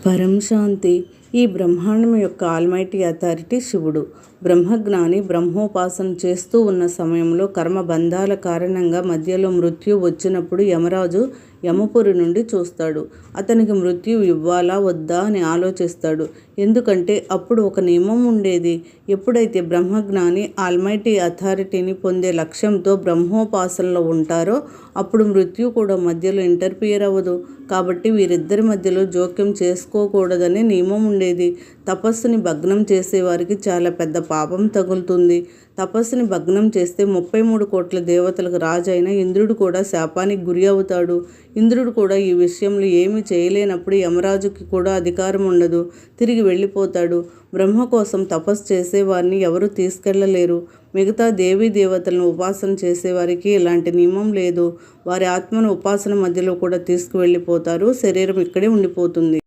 పరం శాంతి. ఈ బ్రహ్మాండం యొక్క ఆల్మైటీ అథారిటీ శివుడు. బ్రహ్మజ్ఞాని బ్రహ్మోపాసన చేస్తూ ఉన్న సమయంలో కర్మబంధాల కారణంగా మధ్యలో మృత్యు వచ్చినప్పుడు యమరాజు యమపురి నుండి చూస్తాడు. అతనికి మృత్యు ఇవ్వాలా వద్దా అని ఆలోచిస్తాడు. ఎందుకంటే అప్పుడు ఒక నియమం ఉండేది. ఎప్పుడైతే బ్రహ్మజ్ఞాని ఆల్మైటీ అథారిటీని పొందే లక్ష్యంతో బ్రహ్మోపాసనలో ఉంటారో అప్పుడు మృత్యు కూడా మధ్యలో ఇంటర్ఫియర్ అవ్వదు. కాబట్టి వీరిద్దరి మధ్యలో జోక్యం చేసుకోకూడదనే నియమం ఉండేది. తపస్సుని భగ్నం చేసేవారికి చాలా పెద్ద పాపం తగులుతుంది. తపస్సుని భగ్నం చేస్తే 33 కోట్ల దేవతలకు రాజు అయిన ఇంద్రుడు కూడా శాపానికి గురి అవుతాడు. ఇంద్రుడు కూడా ఈ విషయంలో ఏమీ చేయలేనప్పుడు యమరాజుకి కూడా అధికారం ఉండదు, తిరిగి వెళ్ళిపోతాడు. బ్రహ్మ కోసం తపస్సు చేసేవారిని ఎవరు తీసుకెళ్ళలేరు. మిగతా దేవీ దేవతలను ఉపాసన చేసేవారికి ఇలాంటి నియమం లేదు. వారి ఆత్మను ఉపాసన మధ్యలో కూడా తీసుకువెళ్ళిపోతారు. శరీరం ఇక్కడే ఉండిపోతుంది.